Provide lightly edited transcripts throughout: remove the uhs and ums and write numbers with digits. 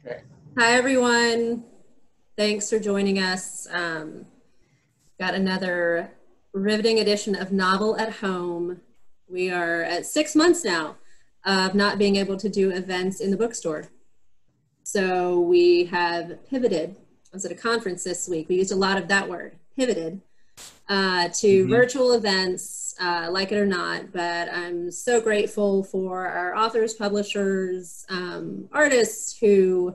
Okay. Hi, everyone. Thanks for joining us. Got another riveting edition of Novel at Home. We are at 6 months now of not being able to do events in the bookstore. So we have pivoted. I was at a conference this week. We used a lot of that word, pivoted, to virtual events, like it or not. But I'm so grateful for our authors, publishers, artists who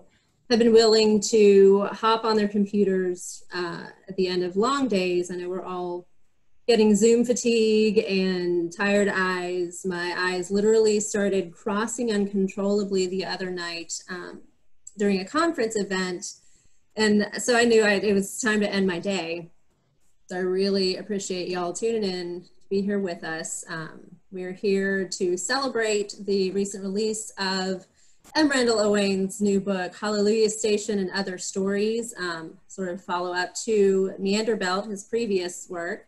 have been willing to hop on their computers at the end of long days. I know we're all getting Zoom fatigue and tired eyes. My eyes literally started crossing uncontrollably the other night during a conference event. And so I knew it was time to end my day. So I really appreciate y'all tuning in to be here with us. We're here to celebrate the recent release of Randal Owain's new book, Hallelujah Station and Other Stories, sort of follow up to MEANDER, his previous work.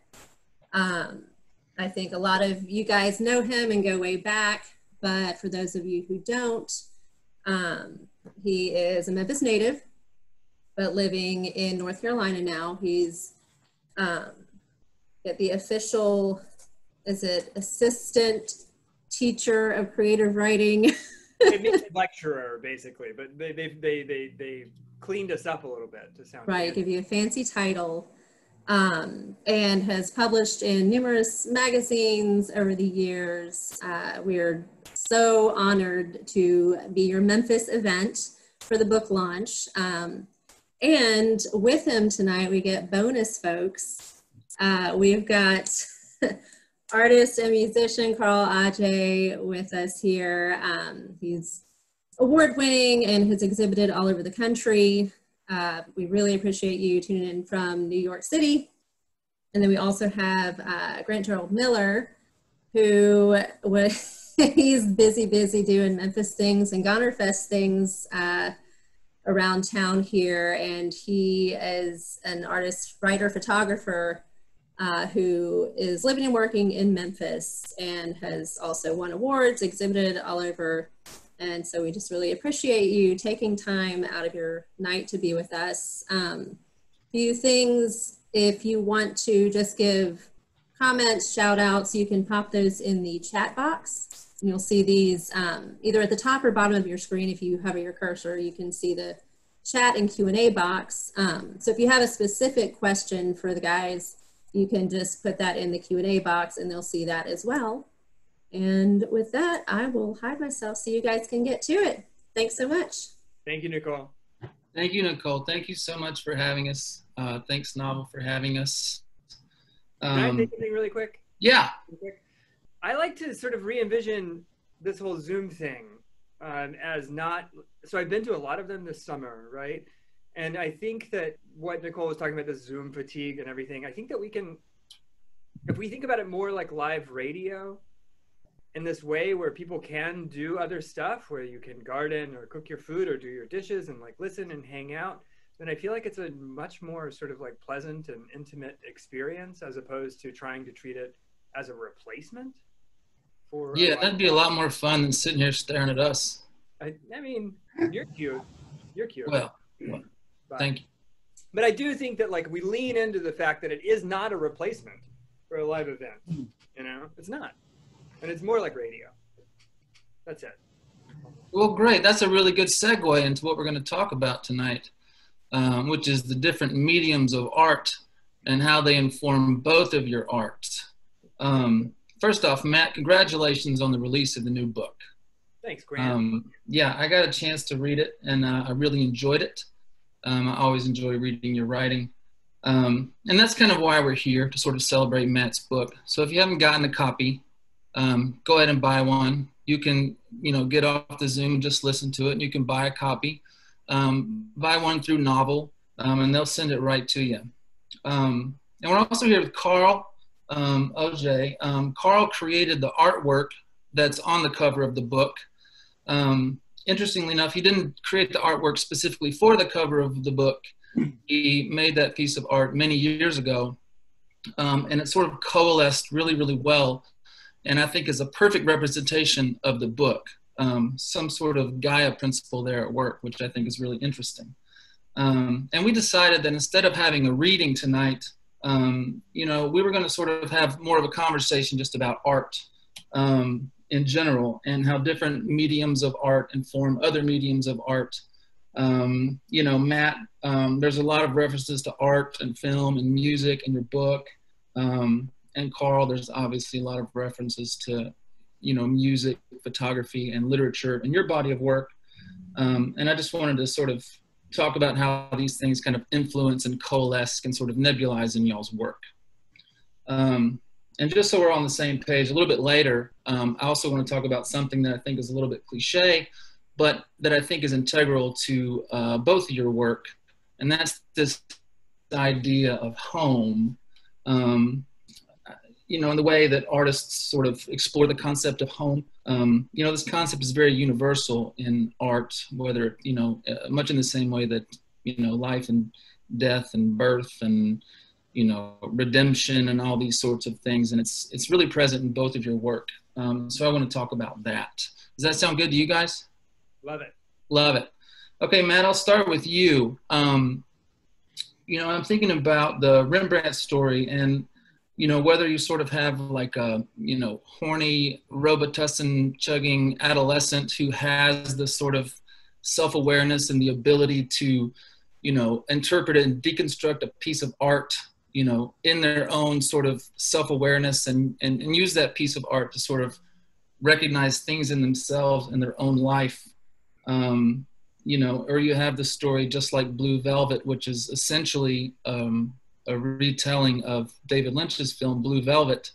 I think a lot of you guys know him and go way back, but for those of you who don't, he is a Memphis native, but living in North Carolina now. He's at the official, is it assistant teacher of creative writing? It means lecturer, basically, but they cleaned us up a little bit to sound right, give you a fancy title, and has published in numerous magazines over the years. We're so honored to be your Memphis event for the book launch. And with him tonight, we get bonus folks. We've got artist and musician Carl Auge with us here. He's award-winning and has exhibited all over the country. We really appreciate you tuning in from New York City. And then we also have Grant Gerald Miller, who he's busy doing Memphis things and Goner Fest things around town here. And he is an artist, writer, photographer, who is living and working in Memphis and has also won awards, exhibited all over. And so we just really appreciate you taking time out of your night to be with us. Few things, if you want to just give comments, shout outs, you can pop those in the chat box. And you'll see these either at the top or bottom of your screen. If you hover your cursor, you can see the chat and Q&A box. So if you have a specific question for the guys, you can just put that in the Q&A box and they'll see that as well. And with that, I will hide myself so you guys can get to it. Thanks so much. Thank you, Nicole. Thank you, Nicole. Thank you so much for having us. Thanks, Novel, for having us. Can I say something really quick? Yeah. I like to sort of re-envision this whole Zoom thing as not, so I've been to a lot of them this summer, right? And I think that what Nicole was talking about, this Zoom fatigue and everything, I think that we can, if we think about it more like live radio in this way where people can do other stuff, where you can garden or cook your food or do your dishes and like listen and hang out, then I feel like it's a much more sort of like pleasant and intimate experience as opposed to trying to treat it as a replacement for. Yeah, that'd be a lot more fun than sitting here staring at us. I mean, you're cute. You're cute. Well, thank you. But I do think that like we lean into the fact that it is not a replacement for a live event. You know, it's not. And it's more like radio. That's it. Well, great. That's a really good segue into what we're going to talk about tonight, which is the different mediums of art and how they inform both of your art. First off, Matt, congratulations on the release of the new book. Thanks, Grant. Yeah, I got a chance to read it, and I really enjoyed it. I always enjoy reading your writing. And that's kind of why we're here, to sort of celebrate Matt's book. So if you haven't gotten a copy, go ahead and buy one. You can, get off the Zoom and just listen to it, and you can buy a copy. Buy one through Novel, and they'll send it right to you. And we're also here with Carl Auge. Carl created the artwork that's on the cover of the book. Interestingly enough, he didn't create the artwork specifically for the cover of the book. He made that piece of art many years ago, and it sort of coalesced really, really well, and I think is a perfect representation of the book. some sort of Gaia principle there at work, which I think is really interesting. And we decided that instead of having a reading tonight, you know, we were going to sort of have more of a conversation just about art in general, and how different mediums of art inform other mediums of art. You know, Matt, there's a lot of references to art and film and music in your book. And Carl, there's obviously a lot of references to, you know, music, photography, and literature in your body of work. And I just wanted to sort of talk about how these things kind of influence and coalesce and sort of nebulize in y'all's work. And just so we're on the same page, a little bit later, I also want to talk about something that I think is a little bit cliche, but that I think is integral to both of your work, and that's this idea of home. You know, in the way that artists sort of explore the concept of home. You know, this concept is very universal in art, whether, you know, much in the same way that, you know, life and death and birth and, you know, redemption and all these sorts of things. And it's really present in both of your work. So I want to talk about that. Does that sound good to you guys? Love it. Love it. Okay, Matt, I'll start with you. You know, I'm thinking about the Rembrandt story, and you know, whether you sort of have like a, you know, horny Robitussin chugging adolescent who has this sort of self-awareness and the ability to, you know, interpret and deconstruct a piece of art, you know, in their own sort of self-awareness and use that piece of art to sort of recognize things in themselves in their own life. You know, or you have the story Just Like Blue Velvet, which is essentially, a retelling of David Lynch's film Blue Velvet,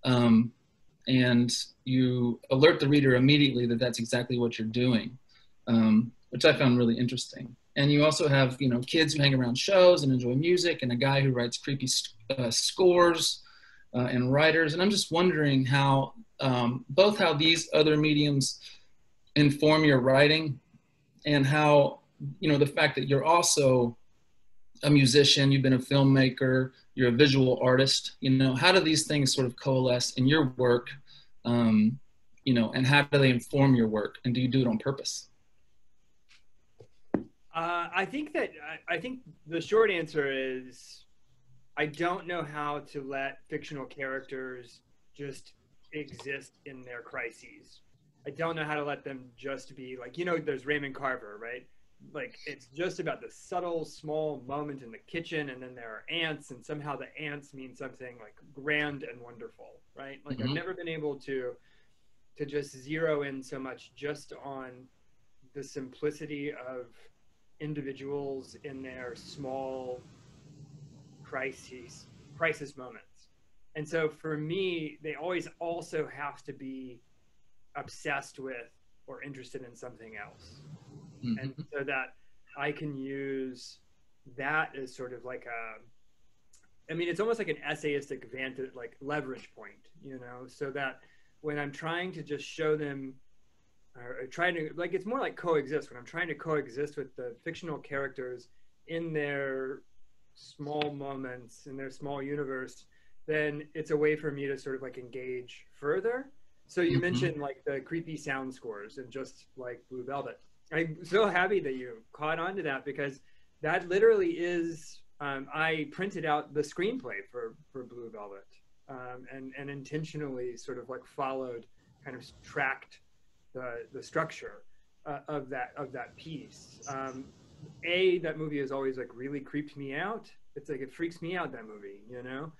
and you alert the reader immediately that that's exactly what you're doing, which I found really interesting. And you also have, you know, kids who hang around shows and enjoy music, and a guy who writes creepy scores and writers. And I'm just wondering how, both how these other mediums inform your writing, and how, you know, the fact that you're also a musician, you've been a filmmaker, you're a visual artist, you know, how do these things sort of coalesce in your work, you know, and how do they inform your work, and do you do it on purpose? I think the short answer is I don't know how to let fictional characters just exist in their crises. I don't know how to let them just be like, you know, there's Raymond Carver, right? Like, it's just about the subtle small moment in the kitchen, and then there are ants, and somehow the ants mean something like grand and wonderful, right? Like, I've never been able to just zero in so much just on the simplicity of individuals in their small crisis moments. And so for me, they always also have to be obsessed with or interested in something else. Mm-hmm. And so that I can use that as sort of like I mean, it's almost like an essayistic vantage, like leverage point, you know, so that when I'm trying to just show them, or trying to, like, it's more like coexist, when I'm trying to coexist with the fictional characters in their small moments, in their small universe, then it's a way for me to sort of like engage further. So you mentioned like the creepy sound scores and Just Like Blue Velvet. I'm so happy that you caught on to that, because that literally is, I printed out the screenplay for Blue Velvet, and intentionally sort of like followed, kind of tracked the structure of that piece. That movie has always like really creeped me out. It's like, it freaks me out, that movie, you know?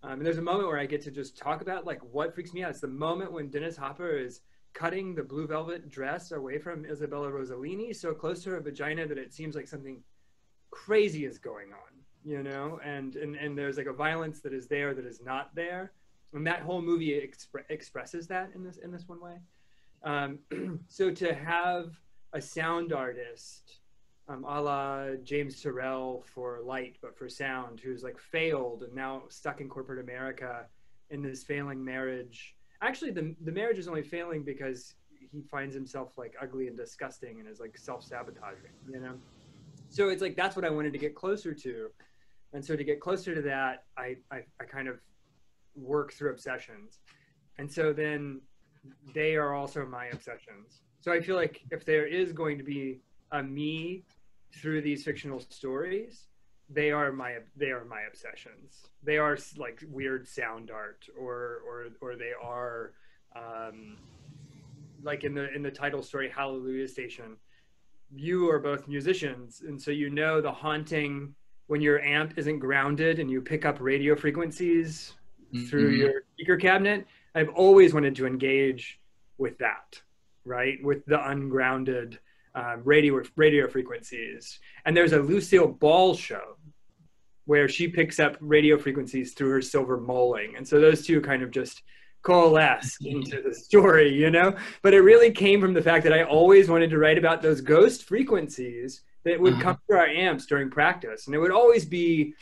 And there's a moment where I get to just talk about like what freaks me out. It's the moment when Dennis Hopper is cutting the blue velvet dress away from Isabella Rossellini so close to her vagina that it seems like something crazy is going on, you know? And there's like a violence that is there that is not there. And that whole movie expresses that in this one way. So to have a sound artist, a la James Turrell for light, but for sound, who's like failed and now stuck in corporate America in this failing marriage. Actually, the marriage is only failing because he finds himself like ugly and disgusting and is like self-sabotaging, you know? So it's like, that's what I wanted to get closer to. And so to get closer to that, I kind of work through obsessions. And so then they are also my obsessions. So I feel like if there is going to be a me through these fictional stories, they are my obsessions. They are like weird sound art, or they are like in the title story Hallelujah Station. You are both musicians, and so you know the haunting when your amp isn't grounded and you pick up radio frequencies through your speaker cabinet. I've always wanted to engage with that, right? With the ungrounded radio frequencies. And there's a Lucille Ball show where she picks up radio frequencies through her silver mulling. And so those two kind of just coalesce into the story, you know? But it really came from the fact that I always wanted to write about those ghost frequencies that would come through our amps during practice. And it would always be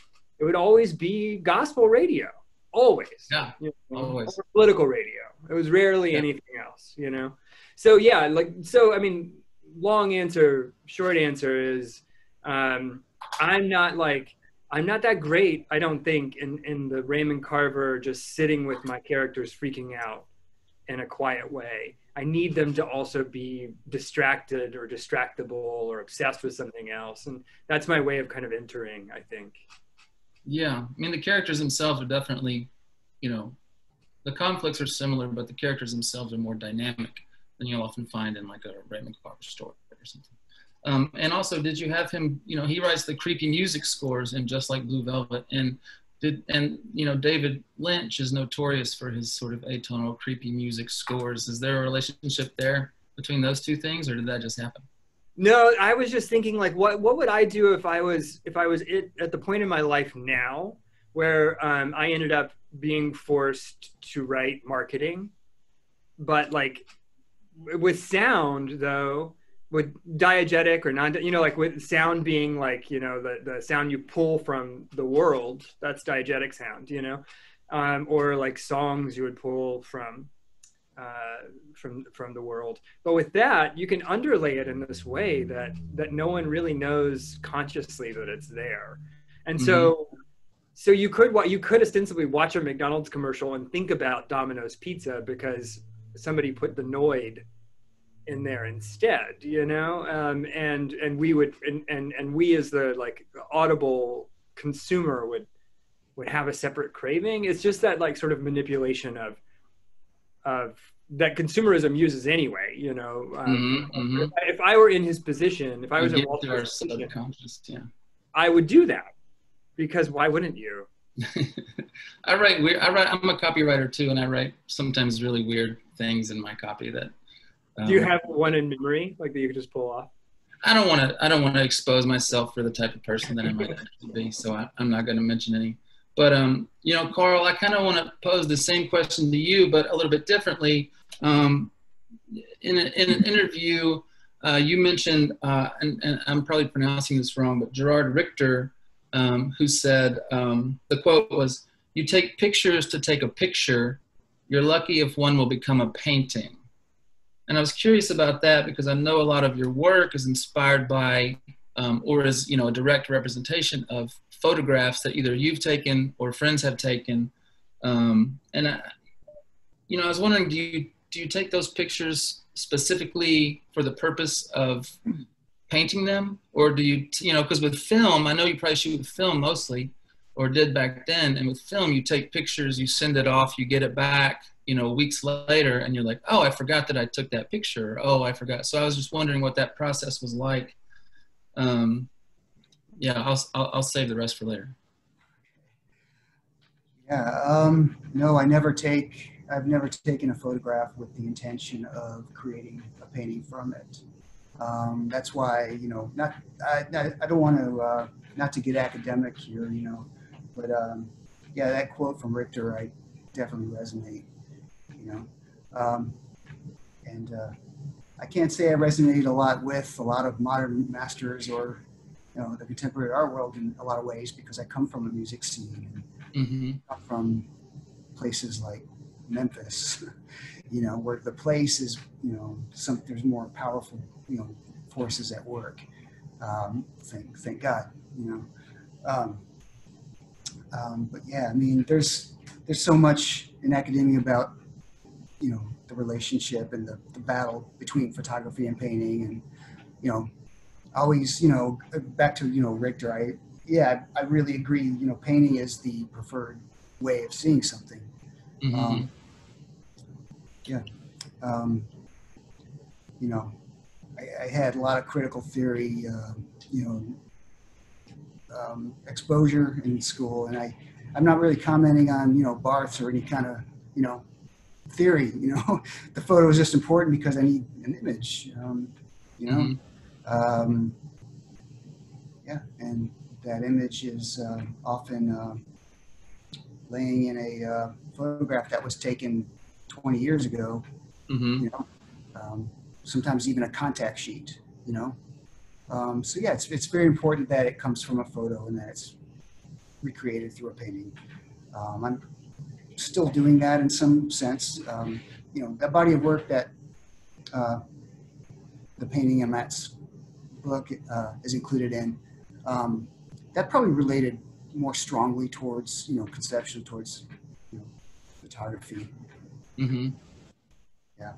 gospel radio. Always. Yeah, you know, always. Or political radio. It was rarely anything else, you know? So yeah, I mean, long answer, short answer is, I'm not that great, I don't think, in the Raymond Carver just sitting with my characters freaking out in a quiet way. I need them to also be distracted or distractible or obsessed with something else. And that's my way of kind of entering, I think. Yeah, I mean, the characters themselves are definitely, you know, the conflicts are similar, but the characters themselves are more dynamic than you'll often find in like a Raymond Carver story or something. And also, did you have him, you know, he writes the creepy music scores in Just Like Blue Velvet, and you know, David Lynch is notorious for his sort of atonal, creepy music scores. Is there a relationship there between those two things, or did that just happen? No, I was just thinking, like, what would I do if I was at the point in my life now where I ended up being forced to write marketing, but like with sound though, with diegetic or non, you know, like with sound being like, you know, the sound you pull from the world, that's diegetic sound, you know, or like songs you would pull from the world. But with that, you can underlay it in this way that no one really knows consciously that it's there. And so you could ostensibly watch a McDonald's commercial and think about Domino's Pizza because somebody put the Noid in there instead, you know, and we would and we as the like audible consumer would have a separate craving. It's just that like sort of manipulation of that consumerism uses anyway, you know. If I were in his position, if I was in Walter's position, I would do that, because why wouldn't you? I'm a copywriter too, and I write sometimes really weird things in my copy that. Do you have one in memory, like that you could just pull off? I don't want to expose myself for the type of person that I might actually be, so I'm not going to mention any. But you know, Carl, I kind of want to pose the same question to you, but a little bit differently. In an interview, you mentioned, and I'm probably pronouncing this wrong, but Gerard Richter, who said, the quote was, "You take pictures to take a picture. You're lucky if one will become a painting." And I was curious about that because I know a lot of your work is inspired by, or is, you know, a direct representation of photographs that either you've taken or friends have taken. And you know, I was wondering, do you take those pictures specifically for the purpose of painting them, or do you know, because with film, I know you probably shoot with film mostly, or did back then, and with film, you take pictures, you send it off, you get it back, you know, weeks later, and you're like, oh, I forgot that I took that picture. Oh, I forgot. So I was just wondering what that process was like. Yeah, I'll save the rest for later. Yeah, no, I've never taken a photograph with the intention of creating a painting from it. That's why, you know, I don't want to, not to get academic here, you know, but yeah, that quote from Richter, I definitely resonate, you know, and I can't say I resonated a lot with a lot of modern masters or, you know, the contemporary art world in a lot of ways, because I come from a music scene, and come from places like Memphis, you know, where the place is, you know, there's more powerful, you know, forces at work. Thank God, you know. But yeah, I mean, there's so much in academia about the relationship and the battle between photography and painting, and always back to Richter. I really agree. Painting is the preferred way of seeing something. Mm-hmm. I had a lot of critical theory, exposure in school, and I'm not really commenting on Barth's or any kind of theory. The photo is just important because I need an image. Mm-hmm. And that image is often laying in a photograph that was taken 20 years ago. Mm-hmm. Sometimes even a contact sheet. So yeah, it's very important that it comes from a photo and that it's recreated through a painting. I'm still doing that in some sense. That body of work that the painting in Matt's book is included in, that probably related more strongly towards conception, towards photography. Mm-hmm. Yeah.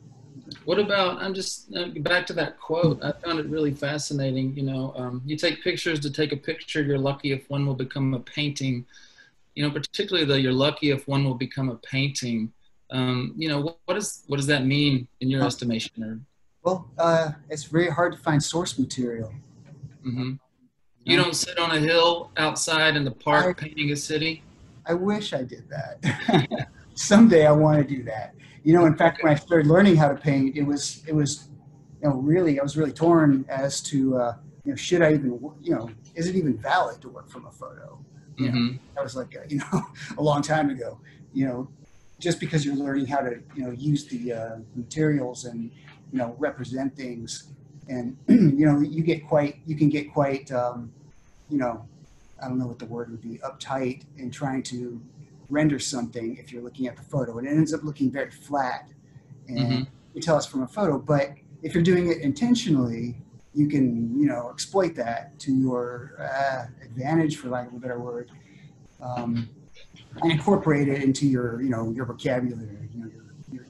What about, I'm just back to that quote. I found it really fascinating. You take pictures to take a picture. You're lucky if one will become a painting. Particularly though, you're lucky if one will become a painting. What does that mean in your estimation? Well, it's very hard to find source material. Mm-hmm. You don't sit on a hill outside in the park painting a city? I wish I did that. Someday I want to do that. In fact, when I started learning how to paint, it was really, I was really torn as to, should I even, is it even valid to work from a photo? Mm-hmm. That was like, a long time ago, just because you're learning how to, use the materials and, represent things. And, you can get quite, I don't know what the word would be, uptight in trying to render something if you're looking at the photo. And it ends up looking very flat. And Mm-hmm. you tell us from a photo, but if you're doing it intentionally, you can, exploit that to your advantage, for lack of a better word, and incorporate it into your, your vocabulary, your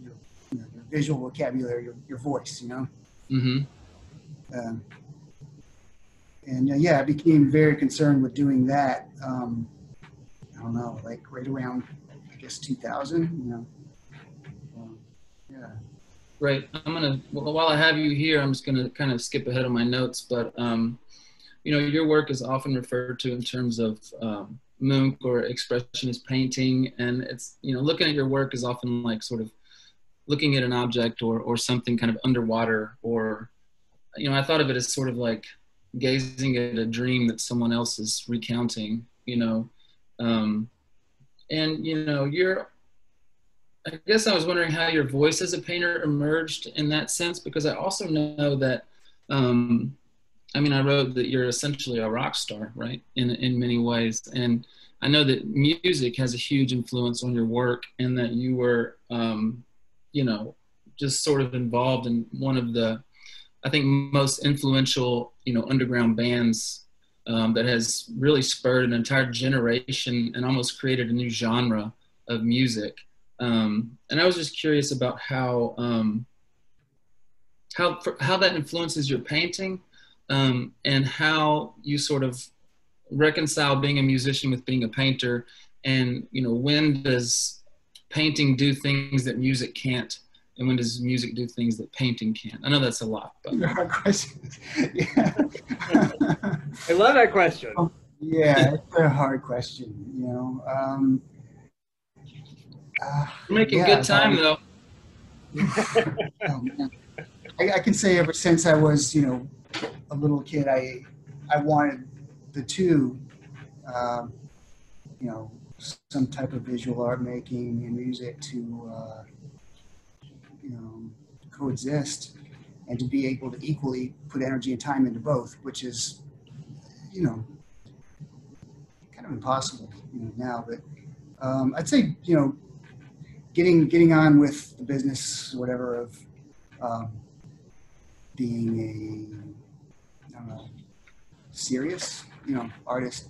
visual vocabulary, your voice, Mm-hmm. I became very concerned with doing that. I don't know, like right around, I guess, 2000, yeah. Right. While I have you here, I'm just gonna kind of skip ahead of my notes, but your work is often referred to in terms of Munch or expressionist painting, and it's looking at your work is often like sort of looking at an object or something kind of underwater, or I thought of it as sort of like gazing at a dream that someone else is recounting, and I guess I was wondering how your voice as a painter emerged in that sense, because I also know that, I wrote that you're essentially a rock star, right, in many ways. And I know that music has a huge influence on your work, and that you were, just sort of involved in one of the, I think, most influential, underground bands that has really spurred an entire generation and almost created a new genre of music. And I was just curious about how that influences your painting, and how you sort of reconcile being a musician with being a painter, and when does painting do things that music can't, and when does music do things that painting can't? I know that's a lot, but hard questions. Yeah. I love that question. Yeah, it's a hard question. You're making good time though. Oh, man. I can say ever since I was, a little kid, I wanted the two, some type of visual art making and music to, coexist, and to be able to equally put energy and time into both, which is, kind of impossible, now. But I'd say, getting on with the business, whatever, of being I don't know, serious, artist.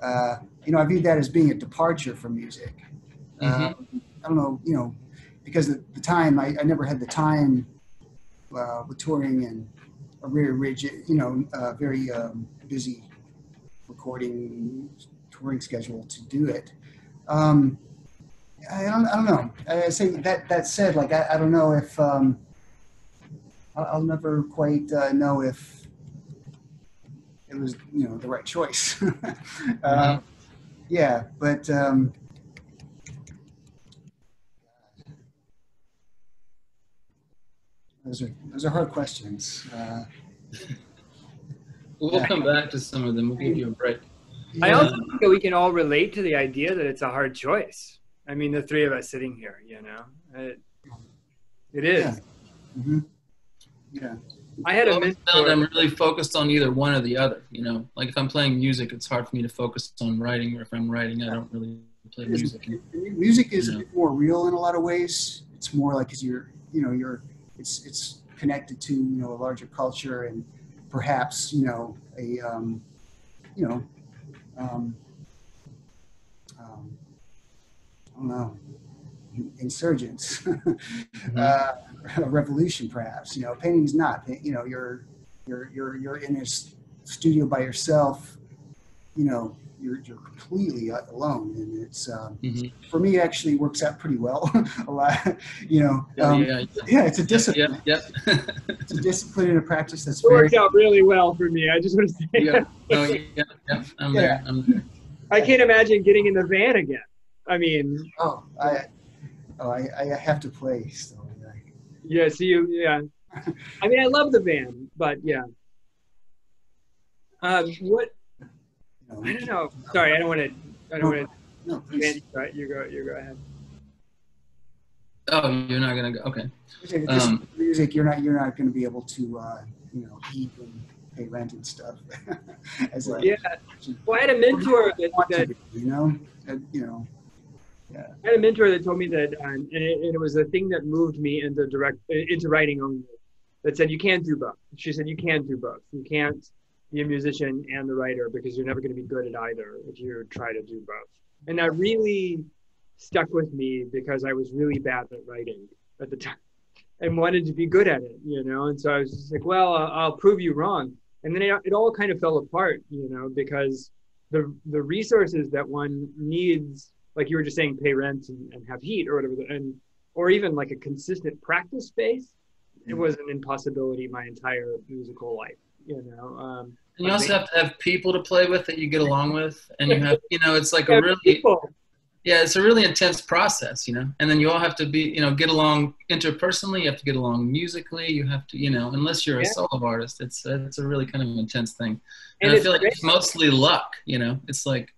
I viewed that as being a departure from music. Mm-hmm. I don't know, because the time, I never had the time with touring and a very rigid, very busy recording touring schedule to do it. I don't know. I say that said, like I don't know if I'll never quite know if it was the right choice. Yeah, but those are hard questions. We'll come back to some of them. We'll give you a break. I also think that we can all relate to the idea that it's a hard choice. I mean, the three of us sitting here, it is. Yeah. Mm-hmm. Yeah. I had a mentor. I'm really focused on either one or the other. Like if I'm playing music, it's hard for me to focus on writing, or if I'm writing, I don't really play music. Music is a bit more real in a lot of ways. It's more like because it's connected to a larger culture and perhaps I don't know, insurgents, a revolution, perhaps. Painting's not. You're in a studio by yourself. You're completely alone, and it's for me it actually works out pretty well. A lot, yeah, it's a discipline. Yep. It's a discipline and a practice that's it worked out really well for me. I just want to say. Yeah. I'm there. I can't imagine getting in the van again. I mean. I have to play. So. Yeah. So yeah. I mean, I love the van, but yeah. What? I don't know. Sorry, I don't want to. No, please. Right, you go ahead. Oh, you're not gonna go. Okay. Music, you're not going to be able to, eat and pay rent and stuff. Well, I had a mentor that Yeah. I had a mentor that told me that, and it was a thing that moved me into writing only. That said, you can't do both. She said you can't do both. You can't be a musician and the writer because you're never going to be good at either if you try to do both. And that really stuck with me because I was really bad at writing at the time and wanted to be good at it, And so I was just like, well, I'll prove you wrong. And then it all kind of fell apart, because the resources that one needs, like you were just saying, pay rent and have heat or whatever, or even like a consistent practice space, it was an impossibility my entire musical life. And you also have to have people to play with that you get along with, and you have, it's like it's a really intense process, and then you all have to be, get along interpersonally. You have to get along musically. You have to, unless you're a solo artist, it's a really kind of intense thing. And I feel like it's mostly luck, it's like,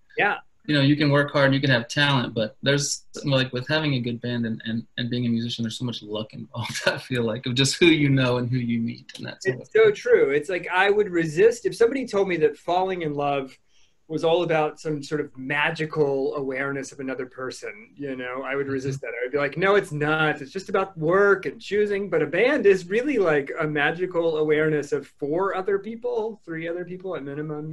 you can work hard and you can have talent, but there's like with having a good band and being a musician, there's so much luck involved. I feel like of just who you know and who you meet, and that's so true. It's like I would resist if somebody told me that falling in love was all about some sort of magical awareness of another person. I would resist that. I would be like, no, it's not. It's just about work and choosing. But a band is really like a magical awareness of 4 other people, 3 other people at minimum.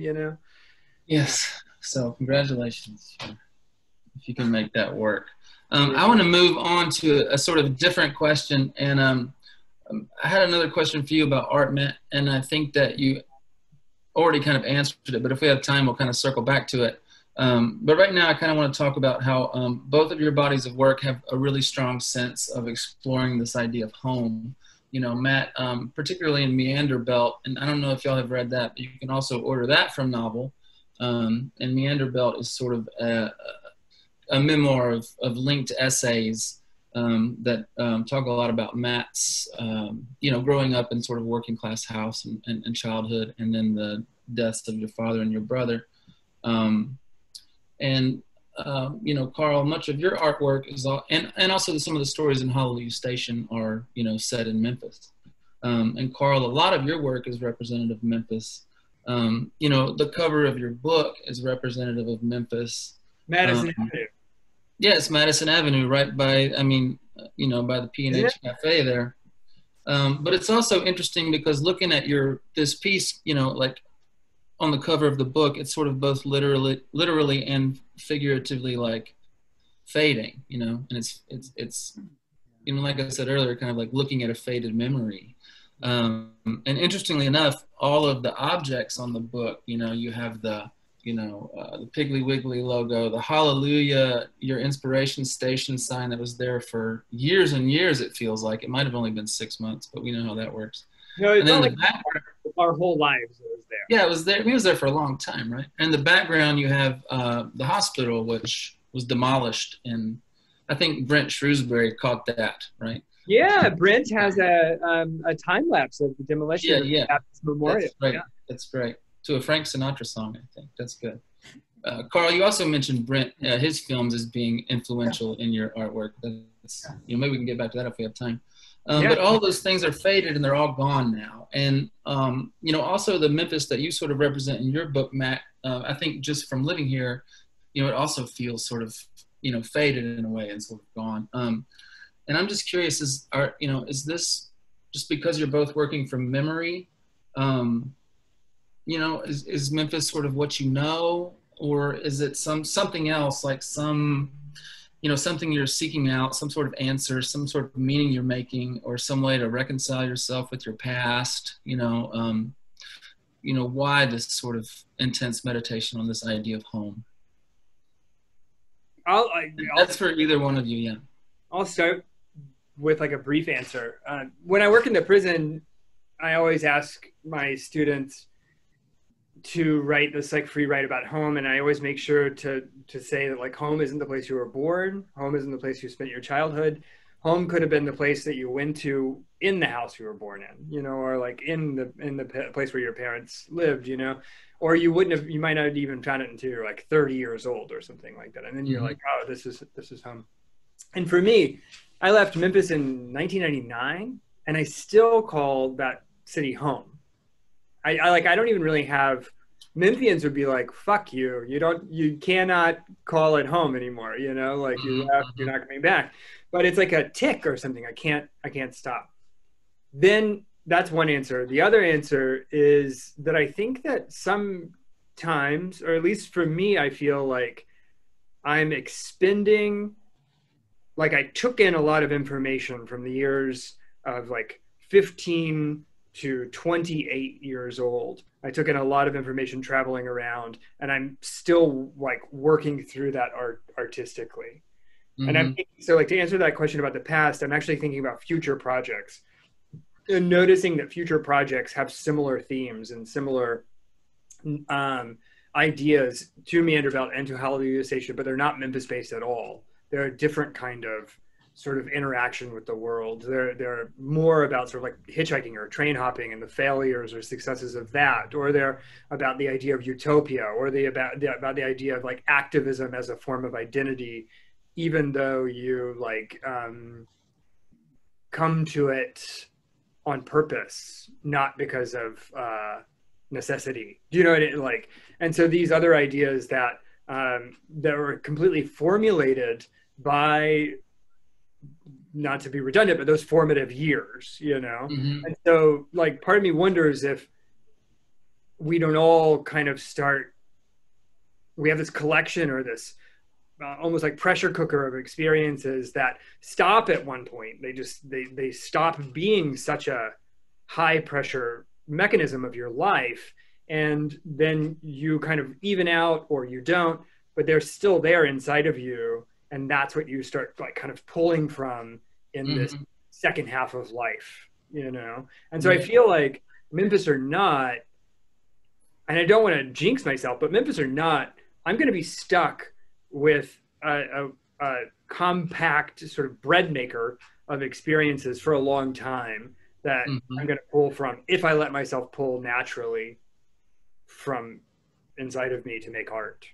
Yes. So congratulations if you can make that work. I want to move on to a sort of different question. And I had another question for you about art, Matt, and I think that you already kind of answered it, but if we have time, we'll kind of circle back to it. But right now, I kind of want to talk about how both of your bodies of work have a really strong sense of exploring this idea of home. Matt, particularly in Meander Belt, and I don't know if y'all have read that, but you can also order that from Novel. And Meander Belt is sort of a memoir of linked essays that talk a lot about Matt's, growing up in sort of working class house and childhood, and then the deaths of your father and your brother. Carl, much of your artwork is and also some of the stories in Hallelujah Station are, set in Memphis. And Carl, a lot of your work is representative of Memphis. The cover of your book is representative of Memphis. Madison Avenue. Yes, Madison Avenue, right by, by the P&H Cafe there. But it's also interesting because looking at this piece, like on the cover of the book, it's sort of both literally and figuratively like fading, and it's you know, like I said earlier, kind of like looking at a faded memory. And interestingly enough, all of the objects on the book, you know, you have the Piggly Wiggly logo, the Hallelujah, your inspiration station sign that was there for years and years. It feels like it might have only been 6 months, but we know how that works. No, it's And then not like our whole lives it was there. Yeah, it was there. I mean, it was there for a long time, right? And in the background, you have the hospital, which was demolished, and I think Brent Shrewsbury caught that, right? Yeah, Brent has a time lapse of the demolition Yeah, of Baptist Memorial. That's right. Yeah. That's great. To a Frank Sinatra song, I think. That's good. Carl, you also mentioned Brent, his films as being influential in your artwork. That's, you know, maybe we can get back to that if we have time. But all those things are faded and they're all gone now. And, you know, also the Memphis that you sort of represent in your book, Matt, I think just from living here, you know, it also feels sort of, you know, faded in a way and sort of gone. And I'm just curious, is this just because you're both working from memory? You know, is Memphis sort of what you know, or is it something else, like some, you know, something you're seeking out, some sort of answer, some sort of meaning you're making, or some way to reconcile yourself with your past? You know, why this sort of intense meditation on this idea of home? That's for either one of you, yeah. I'll start with like a brief answer. When I work in the prison, I always ask my students to write this like free write about home, and I always make sure to say that like home isn't the place you were born, home isn't the place you spent your childhood. Home could have been the place that you went to in the house you were born in, you know, or like in the place where your parents lived, you know, or you might not have even found it until you're like 30 years old or something like that, and then you're like, oh, this is home. And for me, I left Memphis in 1999, and I still call that city home. I don't even really have, Memphians would be like, fuck you. You cannot call it home anymore. You know, like you left, you're not coming back. But it's like a tick or something. I can't stop. Then that's one answer. The other answer is that I think that sometimes, or at least for me, I feel like I'm expending, like I took in a lot of information from the years of like 15 to 28 years old. I took in a lot of information traveling around, and I'm still like working through that artistically. Mm-hmm. And I'm thinking, so like to answer that question about the past, I'm actually thinking about future projects and noticing that future projects have similar themes and similar ideas to Meander Belt and to Hallelujah Station, but they're not Memphis based at all. They're a different kind of sort of interaction with the world. They're more about sort of like hitchhiking or train hopping and the failures or successes of that, or they're about the idea of utopia, or about the idea of like activism as a form of identity, even though you like come to it on purpose, not because of necessity. Do you know what I mean? Like, and so these other ideas that were completely formulated by, not to be redundant, but those formative years, you know? Mm-hmm. And so like part of me wonders if we don't all kind of we have this collection or this almost like pressure cooker of experiences that stop at one point. They stop being such a high pressure mechanism of your life, and then you kind of even out, or you don't, but they're still there inside of you. And that's what you start like kind of pulling from in this second half of life, you know? And so I feel like Memphis or not, and I don't want to jinx myself, but Memphis or not, I'm going to be stuck with a compact sort of bread maker of experiences for a long time that I'm going to pull from, if I let myself pull naturally from inside of me to make art.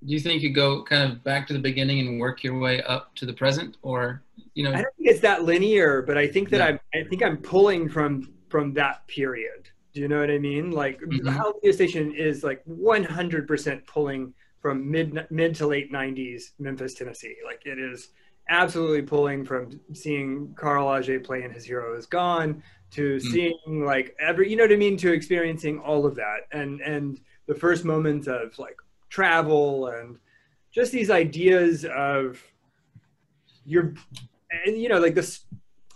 Do you think you go kind of back to the beginning and work your way up to the present, or, you know? I don't think it's that linear, but I think that I'm pulling from that period. Do you know what I mean? Like Hallelujah Station is like 100% pulling from mid to late 90s Memphis, Tennessee. Like it is absolutely pulling from seeing Carl Auge play in His Hero Is Gone to seeing like you know what I mean, to experiencing all of that, and the first moments of like travel and just these ideas of and you know, like this,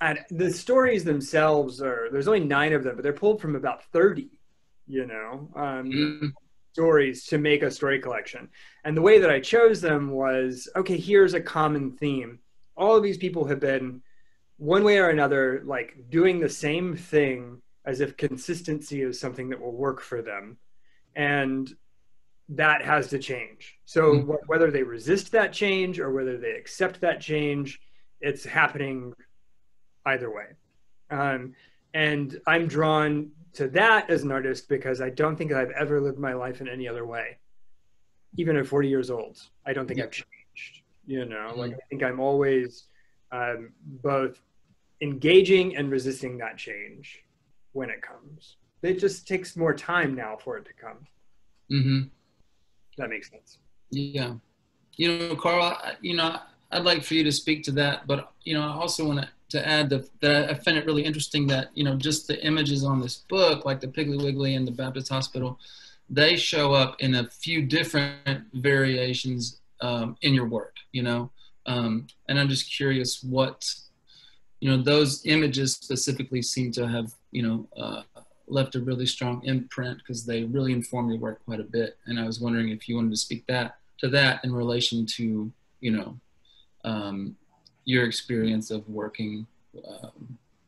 and the stories themselves are, there's only 9 of them, but they're pulled from about 30, you know, stories to make a story collection. And the way that I chose them was, okay, here's a common theme. All of these people have been, one way or another, like doing the same thing as if consistency is something that will work for them. And that has to change. So whether they resist that change or whether they accept that change, it's happening either way. And I'm drawn to that as an artist because I don't think I've ever lived my life in any other way. Even at 40 years old, I don't think I've changed, you know, like I think I'm always both engaging and resisting that change when it comes. It just takes more time now for it to come. That makes sense. Yeah. You know, Carl, you know, I'd like for you to speak to that, but, you know, I also want to add that I find it really interesting that, you know, just the images on this book, like the Piggly Wiggly and the Baptist Hospital, they show up in a few different variations in your work, you know, and I'm just curious what, you know, those images specifically seem to have, you know, left a really strong imprint because they really inform your work quite a bit. And I was wondering if you wanted to speak to that in relation to, you know, your experience of working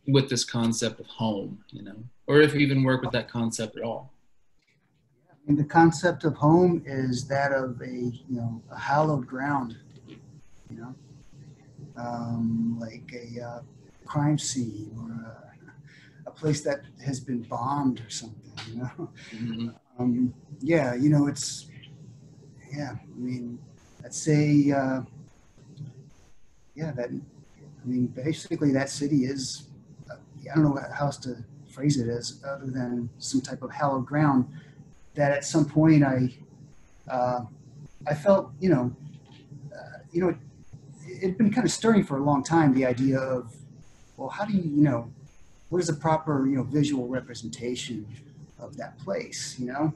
with this concept of home, you know, or if you even work with that concept at all. And the concept of home is that of a hallowed ground, you know, like a crime scene or a place that has been bombed or something, you know. Yeah, you know, it's, yeah, I mean, I'd say, yeah, that, I mean, basically that city is, I don't know how else to phrase it as other than some type of hallowed ground that at some point I felt, it'd been kind of stirring for a long time, the idea of, well, how do you know, what is a proper, you know, visual representation of that place, you know?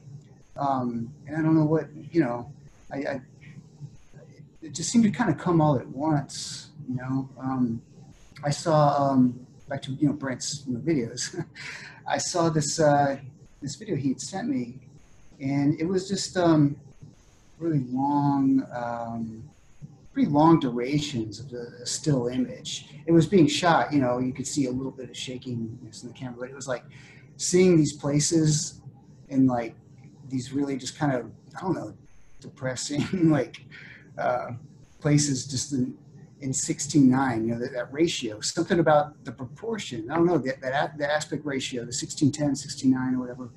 And I don't know what, you know, it just seemed to kind of come all at once, you know? I saw, back to, you know, Brent's, you know, videos, I saw this, this video he had sent me, and it was just really long, pretty long durations of the still image. It was being shot, you know, you could see a little bit of shakiness in the camera, but it was like seeing these places and like these really just kind of, I don't know, depressing like places just in 16:9, you know, that ratio, something about the proportion, I don't know, that aspect ratio, the 16:10, 16:9 or whatever,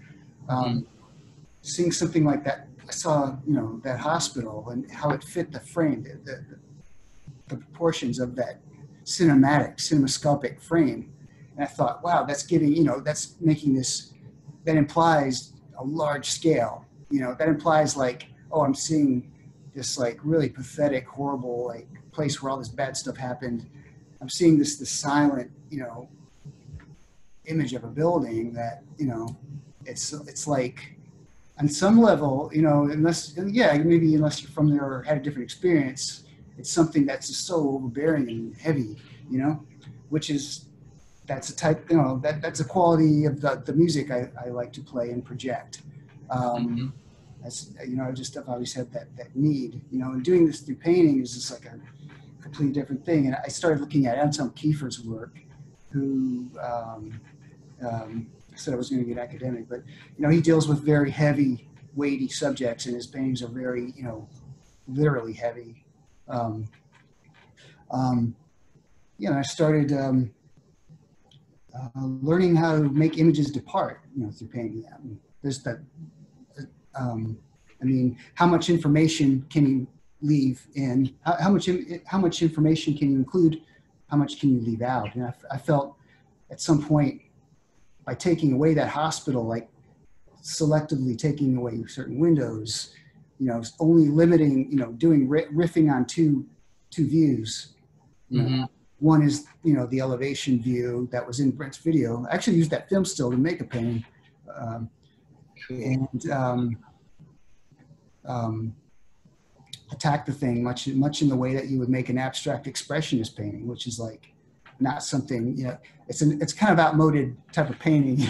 seeing something like that. I saw, you know, that hospital and how it fit the frame, the proportions of that cinemascopic frame. And I thought, wow, that's giving, you know, that's making this, that implies a large scale, you know, that implies like, oh, I'm seeing this like really pathetic, horrible, like place where all this bad stuff happened. I'm seeing this silent, you know, image of a building that, you know, it's like, on some level, you know, unless you're from there or had a different experience, it's something that's just so overbearing and heavy, you know, which is, that's a type, you know, that's a quality of the music I like to play and project. As, you know, I've always had that need, you know, and doing this through painting is just like a completely different thing. And I started looking at Anton Kiefer's work, who, I said I was going to get academic, but, you know, he deals with very heavy, weighty subjects, and his paintings are very, you know, literally heavy. You know, I started learning how to make images depart, you know, through painting them. There's that, I mean, how much information can you leave in? How much information can you include? How much can you leave out? And I felt at some point, by taking away that hospital, like selectively taking away certain windows, you know, only limiting, you know, doing riffing on two views. You know, one is, you know, the elevation view that was in Brent's video. I actually used that film still to make a painting, and attack the thing much in the way that you would make an abstract expressionist painting, which is like not something, it's kind of outmoded type of painting,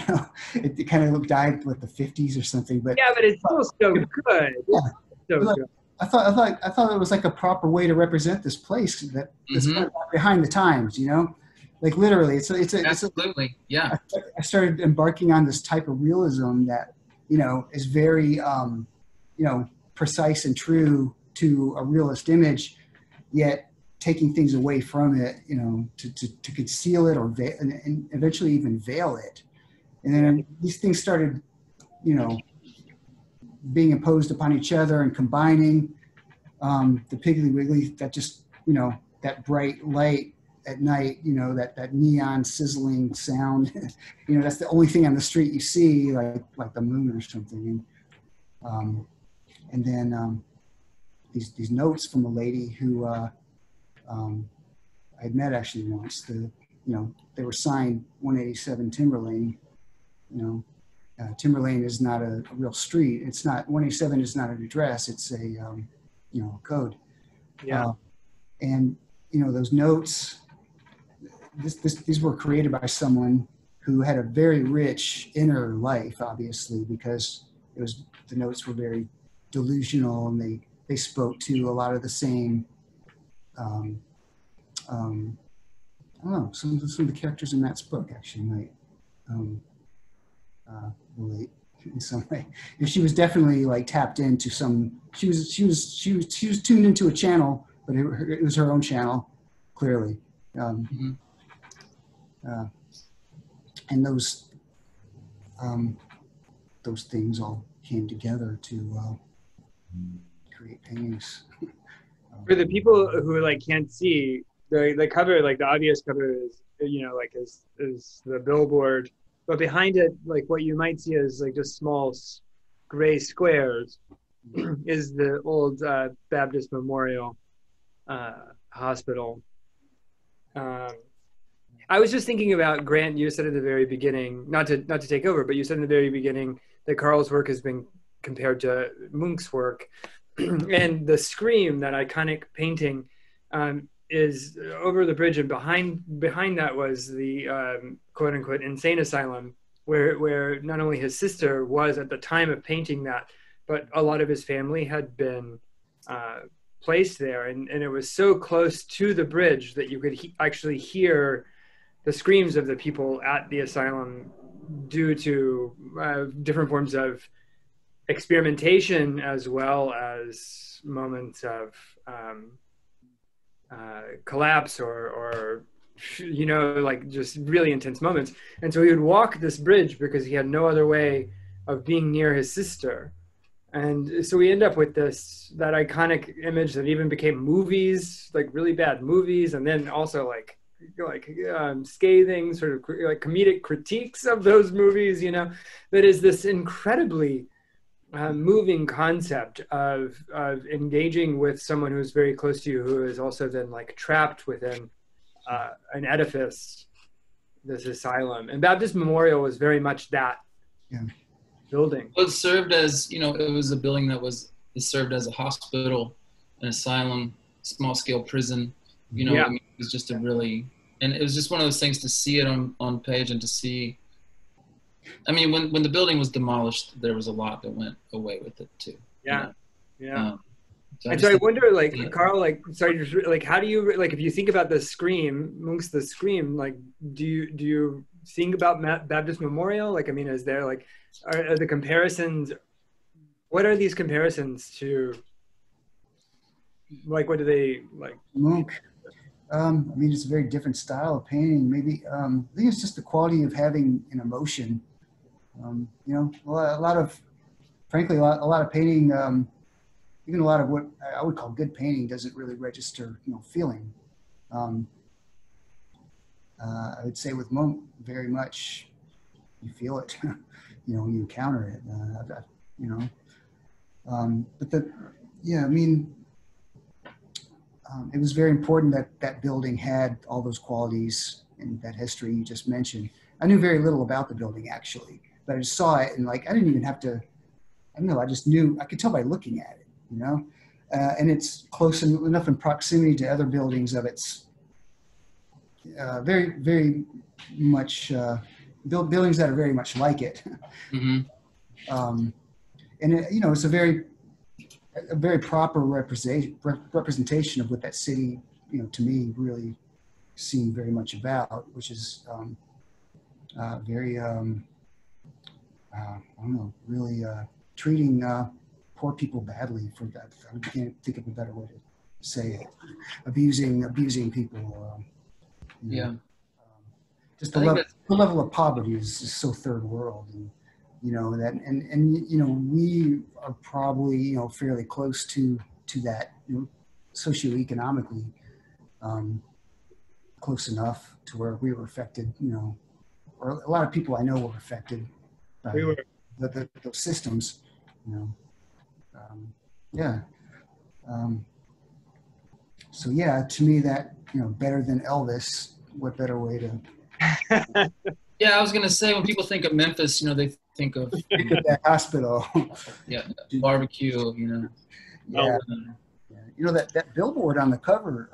it kind of died with the 50s or something, but Yeah, but it's still so good. yeah, So like, good. I thought it was like a proper way to represent this place that's kind of behind the times, like literally Absolutely. Yeah. I started embarking on this type of realism that, is very, precise and true to a realist image, yet taking things away from it, to conceal it and eventually even veil it. And then these things started, being imposed upon each other and combining. The Piggly Wiggly, that just, that bright light at night, that neon sizzling sound, that's the only thing on the street you see, like the moon or something. And then these notes from a lady who I'd met actually once. They were signed 187 Timberlane. Timberlane is not a real street. It's not 187 is not an address. It's a code. Yeah. And those notes. These were created by someone who had a very rich inner life, obviously, because the notes were very delusional, and they spoke to a lot of the same. I don't know, some of the characters in Matt's book actually might relate in some way. And she was definitely like tapped into some. She was tuned into a channel, but it was her own channel, clearly. And those things all came together to create paintings. For the people who like can't see, the cover, like the obvious cover is, is the billboard, but behind it, like what you might see is like just small gray squares is the old Baptist Memorial Hospital. I was just thinking about, Grant, you said at the very beginning, not to take over, but you said in the very beginning that Carl's work has been compared to Munch's work. And the Scream, that iconic painting, is over the bridge, and behind that was the quote unquote insane asylum, where not only his sister was at the time of painting that, but a lot of his family had been placed there, and it was so close to the bridge that you could actually hear the screams of the people at the asylum due to different forms of experimentation, as well as moments of collapse or like just really intense moments. And so he would walk this bridge because he had no other way of being near his sister. And so we end up with that iconic image that even became movies, like really bad movies, and then also like scathing sort of like comedic critiques of those movies, that is this incredibly moving concept of engaging with someone who's very close to you, who is also then like trapped within an edifice, this asylum. And Baptist Memorial was very much that building. Well, it served as, it was a building it served as a hospital, an asylum, small scale prison. It was just and it was just one of those things to see it on page, and to see. I mean, when the building was demolished, there was a lot that went away with it too. Yeah. So I wonder, like, Carl, like, sorry, like, how do you, like, if you think about the Scream, Munch's The Scream, like, do you think about Baptist Memorial? Like, I mean, is there, like, are the comparisons, what are these comparisons to, like, what do they, like? Munch. I mean, it's a very different style of painting. Maybe, I think it's just the quality of having an emotion. A lot of painting, even a lot of what I would call good painting doesn't really register, feeling. I would say with Munch, very much you feel it, when you encounter it, it was very important that building had all those qualities and that history you just mentioned. I knew very little about the building actually, but I just saw it, and like, I didn't even have to, I just knew, I could tell by looking at it, and it's close enough in proximity to other buildings of its very much buildings that are very much like it. Mm-hmm. And it's a very proper representation of what that city, to me, really seemed very much about, which is very, I don't know, really treating poor people badly. For that, I can't think of a better way to say it. Abusing people. Yeah. Just the level of poverty is so third world, and that, and we are probably fairly close to that, socioeconomically, close enough to where we were affected, or a lot of people I know were affected by those systems, yeah. So yeah, to me that, better than Elvis, what better way to Yeah, I was gonna say, when people think of Memphis, they think of that hospital. Yeah, barbecue. Yeah. That billboard on the cover.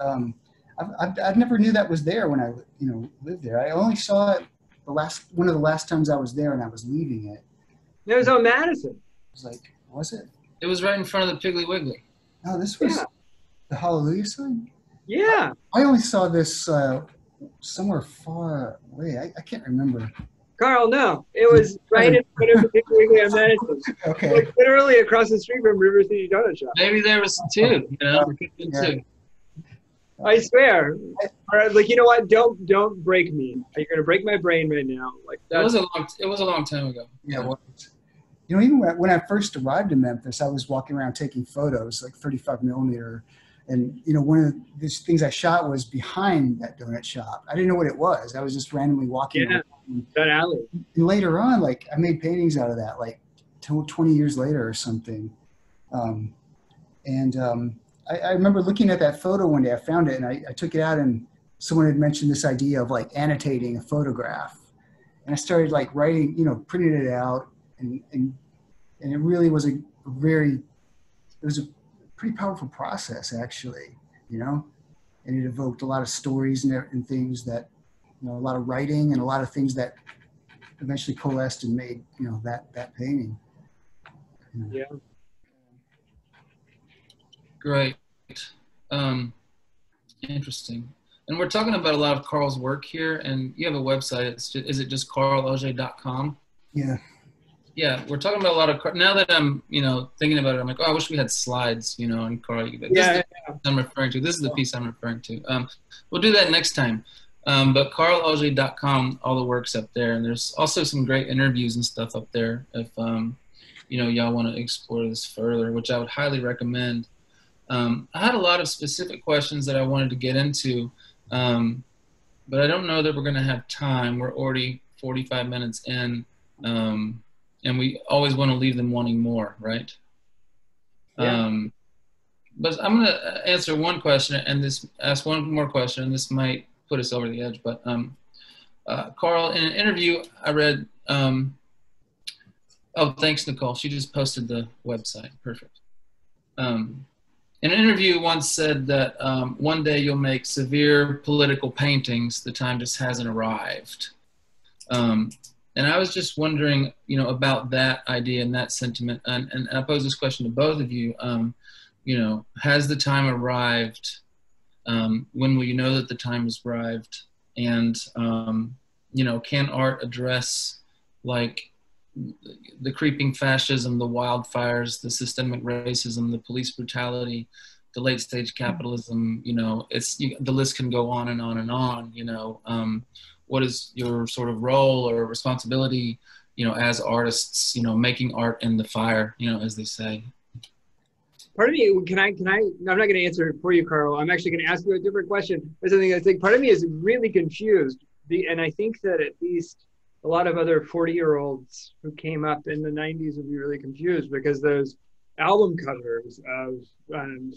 I never knew that was there when I lived there. I only saw it one of the last times I was there, and I was leaving it. It was on Madison. I was like, was it? It was right in front of the Piggly Wiggly. No, this was the Hallelujah sign. Yeah. I only saw this somewhere far away. I can't remember. Carl, no. It was right in front of the Piggly Wiggly on Madison. Okay. Like literally across the street from River City Donut Shop. Maybe there was two. Two. I swear. All right, like, you know what? Don't break me. You're gonna break my brain right now. Like It was a long time ago. Yeah. Well, even when I first arrived in Memphis, I was walking around taking photos, like 35 millimeter. And, one of the things I shot was behind that donut shop. I didn't know what it was. I was just randomly walking around. That alley. And later on, like, I made paintings out of that, like 20 years later or something. I remember looking at that photo one day. I found it, and I took it out, and someone had mentioned this idea of, like, annotating a photograph. And I started, like, writing, printing it out. And it really was it was a pretty powerful process, actually, and it evoked a lot of stories and things that, a lot of writing and a lot of things that eventually coalesced and made, that painting. Yeah. Great. Interesting. And we're talking about a lot of Carl's work here, and you have a website. Is it just carlauge.com? Yeah. Yeah, we're talking about a lot of, now that I'm, thinking about it, I'm like, oh, I wish we had slides, and Carl, I'm referring to. This is the piece I'm referring to. We'll do that next time. But carlauge.com, all the work's up there. And there's also some great interviews and stuff up there if, y'all want to explore this further, which I would highly recommend. I had a lot of specific questions that I wanted to get into, but I don't know that we're going to have time. We're already 45 minutes in. And we always want to leave them wanting more, right? Yeah. But I'm going to answer one question and ask one more question, and this might put us over the edge. But Carl, in an interview I read, oh, thanks, Nicole. She just posted the website. Perfect. In an interview once said that one day you'll make severe political paintings. The time just hasn't arrived. And I was just wondering, about that idea and that sentiment. And I pose this question to both of you. Has the time arrived? When will you know that the time has arrived? And, can art address, like, the creeping fascism, the wildfires, the systemic racism, the police brutality, the late stage capitalism? The list can go on and on and on. What is your sort of role or responsibility, as artists, making art in the fire, as they say? Part of me, I'm not going to answer it for you, Carl. I'm actually going to ask you a different question. There's something I think part of me is really confused. And I think that at least a lot of other 40-year-olds who came up in the 90s would be really confused, because those album covers of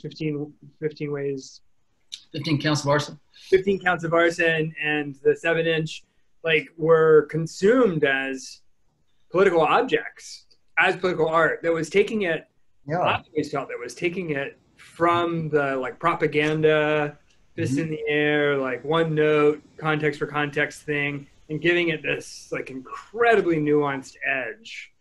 15 ways. 15 Counts of Arson. 15 Counts of Arson and the 7-inch, like, were consumed as political objects, as political art that was taking it, I always felt that was taking it from the, like, propaganda fist in the air, like one note, context for context thing, and giving it this like incredibly nuanced edge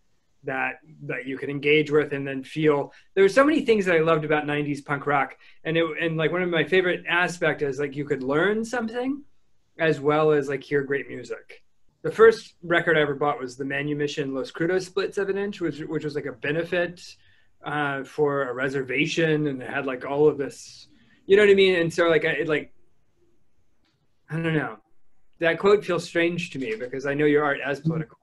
that you could engage with and then feel. There were so many things that I loved about 90s punk rock, and like one of my favorite aspects is like you could learn something as well as like hear great music. The first record I ever bought was the Manumission Los Crudos Split 7-inch, which was like a benefit for a reservation, and it had like all of this, you know what I mean? And so like I don't know. That quote feels strange to me because I know your art as political.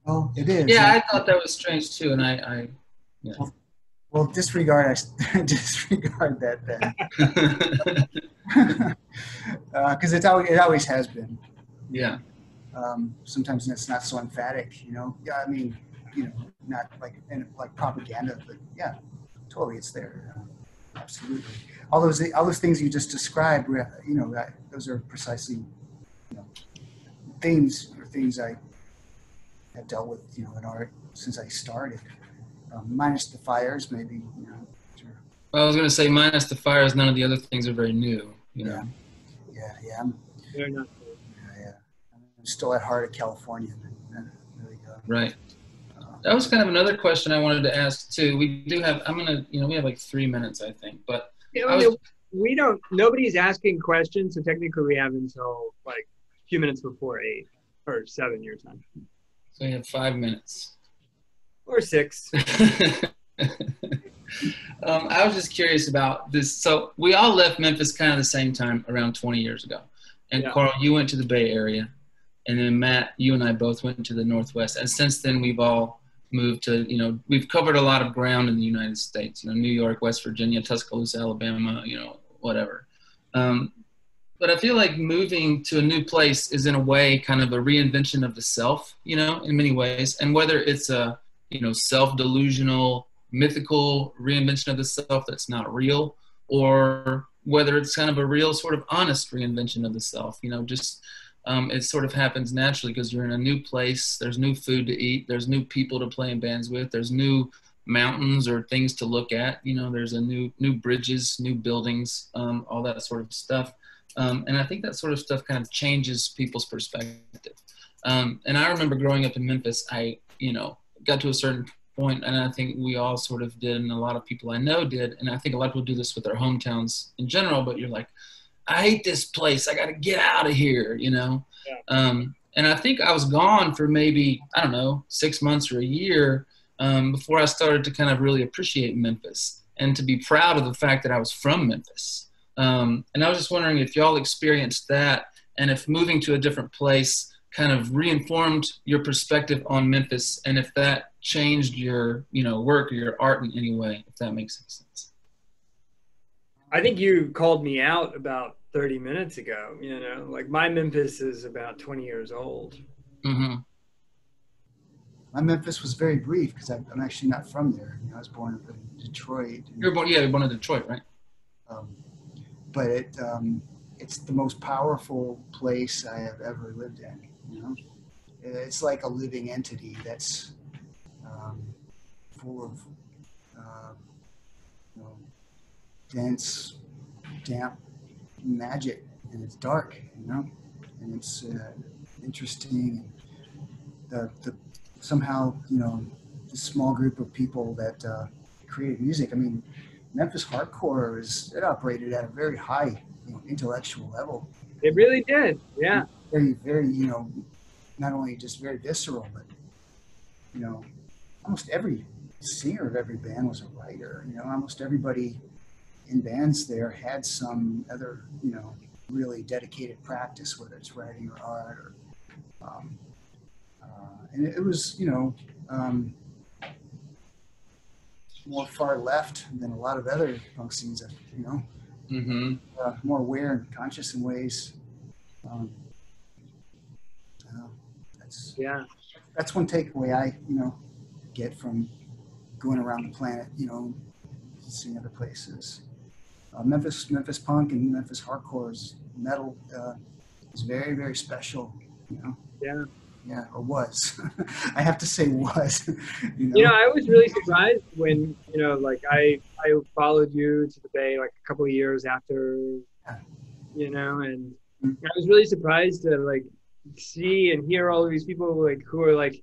Well, it is. Yeah, I thought that was strange too, and I yeah. Well, disregard that then, because it always has been. Yeah. Sometimes it's not so emphatic, you know. Yeah, I mean, you know, not like propaganda, but yeah, totally, it's there. Absolutely. All those things you just described, you know, those are precisely, you know, themes or things I have dealt with, you know, in art since I started. Minus the fires, maybe, you know. Sure. Well, I was going to say, minus the fires, none of the other things are very new, you know. Yeah. They're not. Yeah. I'm still at heart a Californian. Really, right. That was kind of another question I wanted to ask too. We do have, we have like 3 minutes, I think, but nobody's asking questions, so technically we have until like a few minutes before 8 or 7 your time. So we have 5 minutes. Or 6. I was just curious about this. So we all left Memphis kind of the same time, around 20 years ago. And yeah. Carl, you went to the Bay Area. And then Matt, you and I both went to the Northwest. And since then, we've all moved to, you know, we've covered a lot of ground in the United States. You know, New York, West Virginia, Tuscaloosa, Alabama, you know, whatever. But I feel like moving to a new place is in a way kind of a reinvention of the self, you know, in many ways. And whether it's a, you know, self-delusional, mythical reinvention of the self that's not real, or whether it's kind of a real sort of honest reinvention of the self, you know, just it sort of happens naturally because you're in a new place, there's new food to eat, there's new people to play in bands with, there's new mountains or things to look at, you know, there's a new bridges, new buildings, all that sort of stuff. And I think that sort of stuff kind of changes people's perspective. And I remember growing up in Memphis, I, you know, got to a certain point, and I think we all sort of did, and a lot of people I know did, and I think a lot of people do this with their hometowns in general, but you're like, I hate this place, I got to get out of here, you know? Yeah. And I think I was gone for maybe, I don't know, 6 months or a year before I started to kind of really appreciate Memphis and to be proud of the fact that I was from Memphis. And I was just wondering if y'all experienced that, and if moving to a different place kind of reinformed your perspective on Memphis, and if that changed your, you know, work or your art in any way, if that makes sense. I think you called me out about 30 minutes ago, you know, like my Memphis is about 20 years old. Mm-hmm. My Memphis was very brief because I'm actually not from there. You know, I was born up in Detroit. You're born in Detroit, right? But it's the most powerful place I have ever lived in. You know, it's like a living entity that's full of you know, dense, damp magic, and it's dark. You know, and it's interesting. And the somehow, you know, this small group of people that created music. I mean, Memphis hardcore it operated at a very high, you know, intellectual level. It really did, yeah. Very, very, you know, not only just very visceral, but, you know, almost every singer of every band was a writer. You know, almost everybody in bands there had some other, you know, really dedicated practice, whether it's writing or art, or, and it was, you know, more far left than a lot of other punk scenes, you know, mm-hmm. More aware and conscious in ways. That's one takeaway I, you know, get from going around the planet, you know, seeing other places. Memphis punk and Memphis hardcore metal is very, very special, you know. Yeah. Yeah, or was. I have to say was. You know, I was really surprised when, you know, like I followed you to the Bay like a couple of years after you know, and I was really surprised to like see and hear all of these people like who are like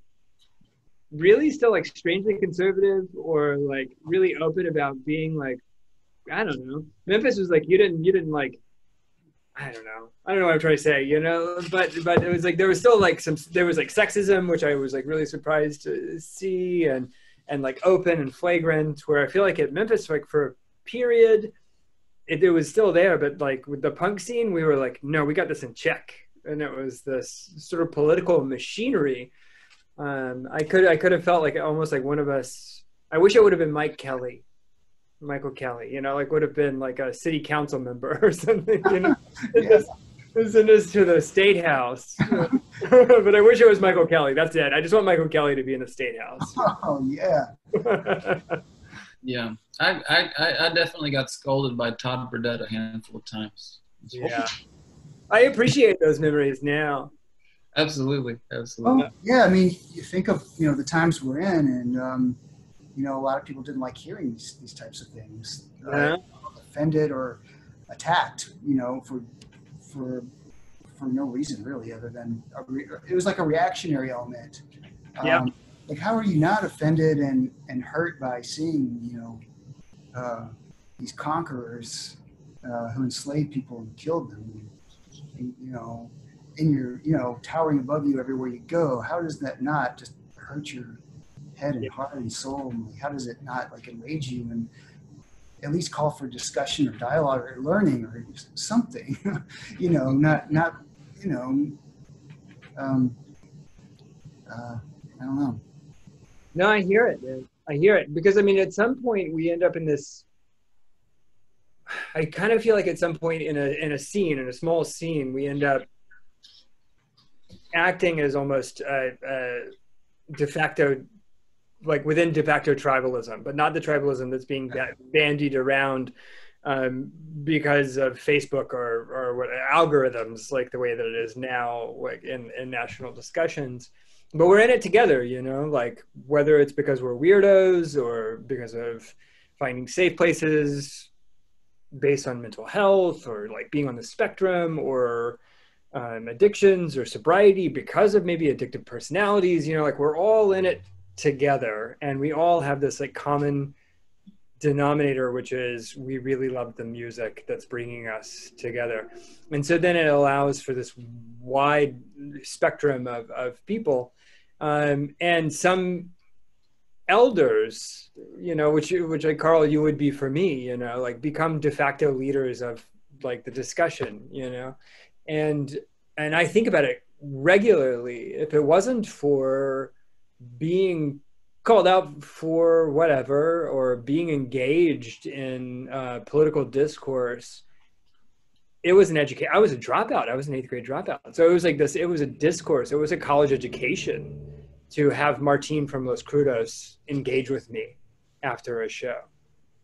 really still like strangely conservative or like really open about being like, I don't know. Memphis was like, you didn't like, I don't know what I'm trying to say, you know, but it was like, there was still like there was like sexism, which I was like really surprised to see, and like open and flagrant, where I feel like at Memphis, like for a period, it was still there, but like with the punk scene, we were like, no, we got this in check. And it was this sort of political machinery. I could have felt like almost like one of us, I wish it would have been Michael Kelly, you know, like would have been like a city council member or something, you know, send us to the state house. But I wish it was Michael Kelly. That's it. I just want Michael Kelly to be in the state house. Oh yeah. Yeah, I definitely got scolded by Todd Burdett a handful of times. Yeah, I appreciate those memories now. Absolutely. Oh, yeah, I mean, you think of, you know, the times we're in, and you know, a lot of people didn't like hearing these types of things, offended or attacked, you know, for no reason really, other than it was like a reactionary element. Yeah. Like, how are you not offended and hurt by seeing, you know, these conquerors who enslaved people and killed them, and, you know, in your, you know, towering above you everywhere you go? How does that not just hurt your head and heart and soul? And like, how does it not like enrage you and at least call for discussion or dialogue or learning or something? You know, not you know, I don't know. No, I hear it, man. I hear it, because I mean, at some point we end up in this. I kind of feel like at some point in a small scene, we end up acting as almost de facto, like within de facto tribalism, but not the tribalism that's being bandied around because of Facebook or what algorithms, like the way that it is now, like in national discussions. But we're in it together, you know, like whether it's because we're weirdos or because of finding safe places based on mental health or like being on the spectrum or addictions or sobriety because of maybe addictive personalities, you know, like we're all in it together, and we all have this like common denominator, which is we really love the music that's bringing us together. And so then it allows for this wide spectrum of people, and some elders, you know, which like Carl, you would be for me, you know, like become de facto leaders of like the discussion, you know. And I think about it regularly. If it wasn't for being called out for whatever or being engaged in political discourse, it was I was a dropout. I was an 8th grade dropout. So it was like this, it was a discourse. It was a college education to have Martine from Los Crudos engage with me after a show.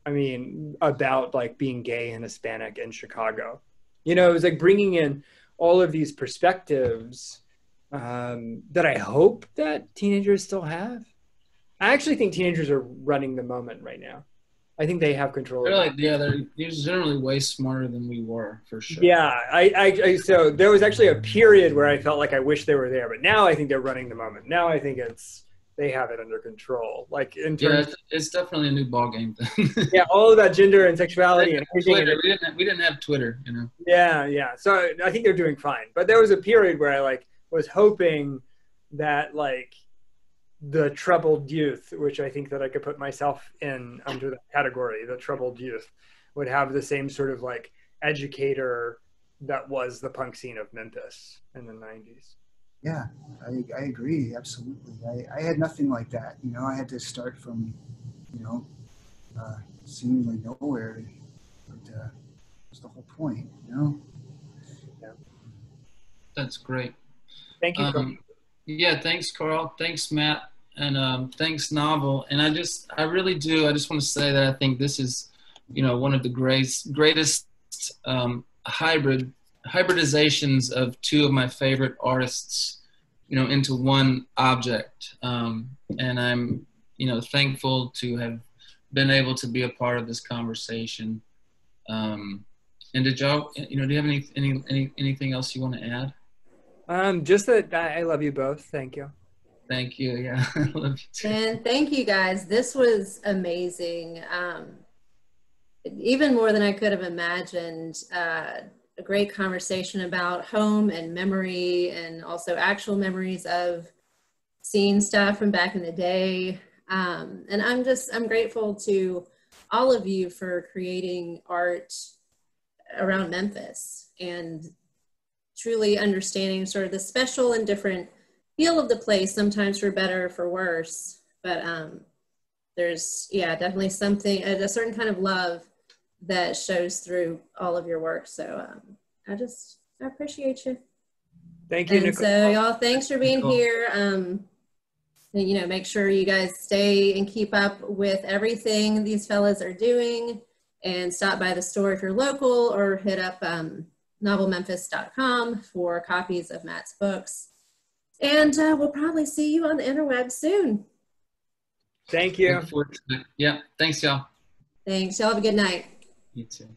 I mean, about like being gay and Hispanic in Chicago. You know, it was like bringing in all of these perspectives that I hope that teenagers still have. I actually think teenagers are running the moment right now. I think they have control. They're generally way smarter than we were, for sure. Yeah, so there was actually a period where I felt like I wish they were there, but now I think they're running the moment. Now I think they have it under control. Like in terms, it's definitely a new ball game thing. Yeah, all about gender and sexuality and Twitter. We didn't have Twitter, you know. Yeah. So I think they're doing fine. But there was a period where I like was hoping that like the troubled youth, which I think that I could put myself in under the category, the troubled youth, would have the same sort of like educator that was the punk scene of Memphis in the 90s. Yeah, I agree, absolutely. I had nothing like that, you know. I had to start from, you know, seemingly nowhere, but that's the whole point, you know. Yeah. That's great. Thank you, Carl. Yeah, thanks, Carl. Thanks, Matt. And thanks, Novel. And I just want to say that I think this is, you know, one of the greatest hybridizations of two of my favorite artists, you know, into one object. And I'm, you know, thankful to have been able to be a part of this conversation. And did y'all, do you have anything else you want to add? Just that I love you both. Thank you. Thank you. Yeah, I love you too. And thank you guys. This was amazing. Even more than I could have imagined. A great conversation about home and memory, and also actual memories of seeing stuff from back in the day. And I'm grateful to all of you for creating art around Memphis and truly understanding sort of the special and different feel of the place, sometimes for better or for worse. But there's, yeah, definitely something, a certain kind of love that shows through all of your work. So I appreciate you. Thank you, And Nicole. so y'all, thanks for being Nicole. here. And, make sure you guys stay and keep up with everything these fellas are doing, and stop by the store if you're local, or hit up novelmemphis.com for copies of Matt's books. And we'll probably see you on the interwebs soon. Thank you. Look forward to it. Yeah. Thanks, y'all. Thanks. Y'all have a good night. You too.